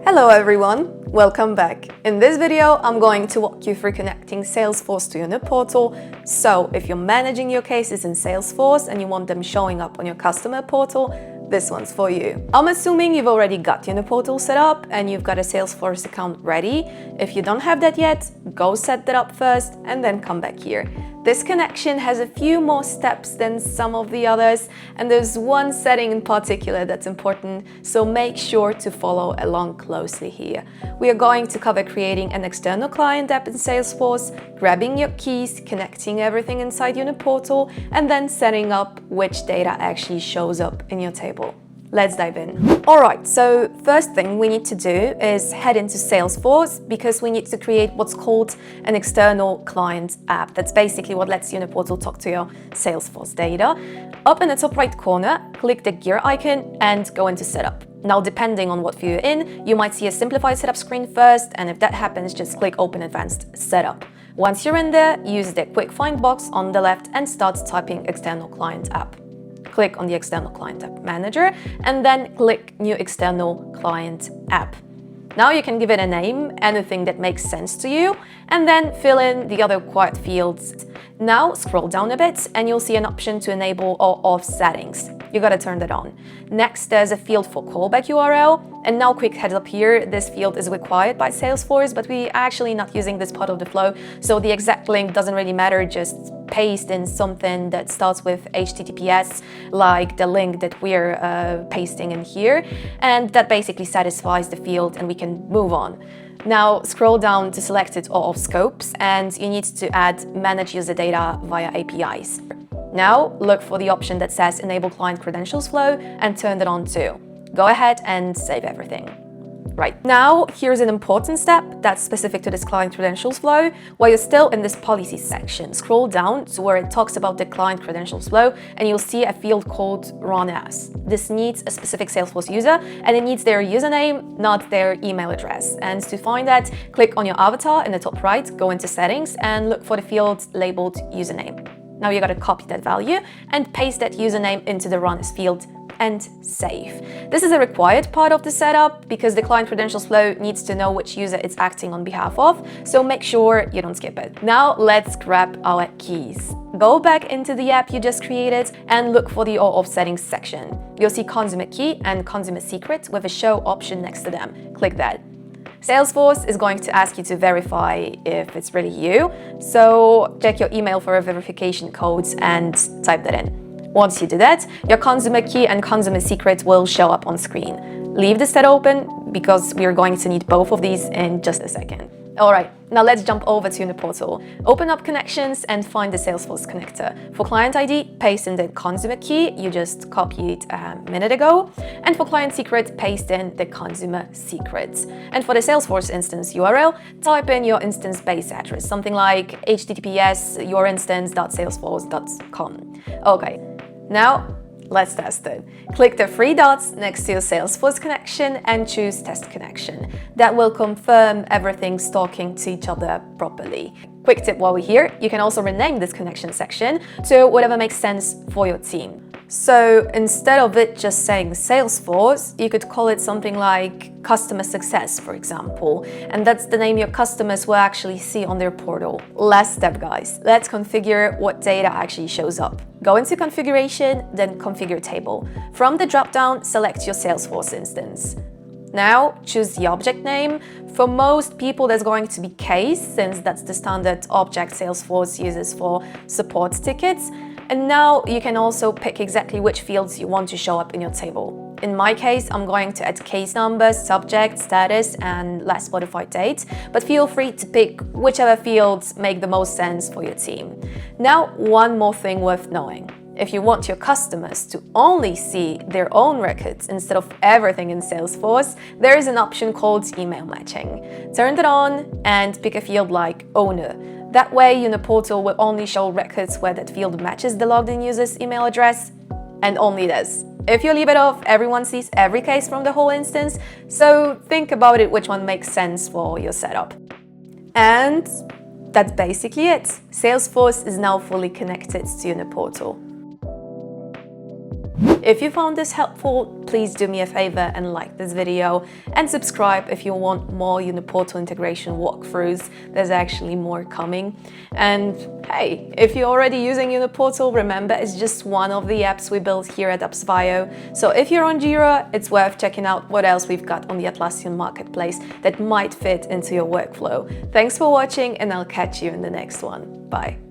Hello everyone, welcome back. In this video, I'm going to walk you through connecting Salesforce to UniPortal. So if you're managing your cases in Salesforce and you want them showing up on your customer portal, this one's for you. I'm assuming you've already got UniPortal set up and you've got a Salesforce account ready. If you don't have that yet, go set that up first and then come back here. This connection has a few more steps than some of the others, and there's one setting in particular that's important, so make sure to follow along closely here. We are going to cover creating an external client app in Salesforce, grabbing your keys, connecting everything inside UniPortal, and then setting up which data actually shows up in your table. Let's dive in. All right, so first thing we need to do is head into Salesforce because we need to create what's called an external client app. That's basically what lets UniPortal talk to your Salesforce data. Up in the top right corner, click the gear icon and go into setup. Now, depending on what view you're in, you might see a simplified setup screen first, and if that happens, just click Open Advanced Setup. Once you're in there, use the quick find box on the left and start typing external client app. Click on the External Client App Manager and then click New External Client App. Now you can give it a name, anything that makes sense to you, and then fill in the other required fields. Now scroll down a bit and you'll see an option to enable OAuth settings. You gotta turn that on. Next, there's a field for callback URL, and now quick heads up here, this field is required by Salesforce, but we're actually not using this part of the flow, so the exact link doesn't really matter, just paste in something that starts with HTTPS, like the link that we're pasting in here, and that basically satisfies the field and we can move on. Now scroll down to selected OAuth scopes and you need to add manage user data via APIs. Now look for the option that says enable client credentials flow and turn that on too. Go ahead and save everything. Right, now here's an important step that's specific to this client credentials flow. While you're still in this policies section, scroll down to where it talks about the client credentials flow and you'll see a field called run as. This needs a specific Salesforce user and it needs their username, not their email address. And to find that, click on your avatar in the top right, go into settings and look for the field labeled username. Now you gotta copy that value and paste that username into the run as field and save. This is a required part of the setup because the client credentials flow needs to know which user it's acting on behalf of, so make sure you don't skip it. Now let's grab our keys. Go back into the app you just created and look for the OAuth settings section. You'll see consumer key and consumer secret with a show option next to them. Click that. Salesforce is going to ask you to verify if it's really you, so check your email for a verification code and type that in. Once you do that, your consumer key and consumer secret will show up on screen. Leave this tab open because we're going to need both of these in just a second. All right, now let's jump over to UniPortal. Open up connections and find the Salesforce connector. For client ID, paste in the consumer key you just copied a minute ago. And for client secret, paste in the consumer secret. And for the Salesforce instance URL, type in your instance base address, something like https yourinstance.salesforce.com. Okay, now let's test it. Click the three dots next to your Salesforce connection and choose Test Connection. That will confirm everything's talking to each other properly. Quick tip while we're here, you can also rename this connection section to whatever makes sense for your team. So instead of it just saying Salesforce, you could call it something like Customer Success, for example, and that's the name your customers will actually see on their portal. Last step, guys, let's configure what data actually shows up. Go into Configuration, then Configure Table. From the dropdown, select your Salesforce instance. Now choose the object name. For most people, there's going to be case, since that's the standard object Salesforce uses for support tickets. And now you can also pick exactly which fields you want to show up in your table. In my case, I'm going to add case number, subject, status, and last modified date, but feel free to pick whichever fields make the most sense for your team. Now, one more thing worth knowing. If you want your customers to only see their own records instead of everything in Salesforce, there is an option called email matching. Turn that on and pick a field like owner. That way, UniPortal will only show records where that field matches the logged in user's email address, and only this. If you leave it off, everyone sees every case from the whole instance, so think about it which one makes sense for your setup. And that's basically it. Salesforce is now fully connected to UniPortal. If you found this helpful, please do me a favor and like this video and subscribe if you want more UniPortal integration walkthroughs. There's actually more coming. And hey, if you're already using UniPortal, remember it's just one of the apps we built here at Appsbio. So if you're on Jira, it's worth checking out what else we've got on the Atlassian marketplace that might fit into your workflow. Thanks for watching, and I'll catch you in the next one. Bye.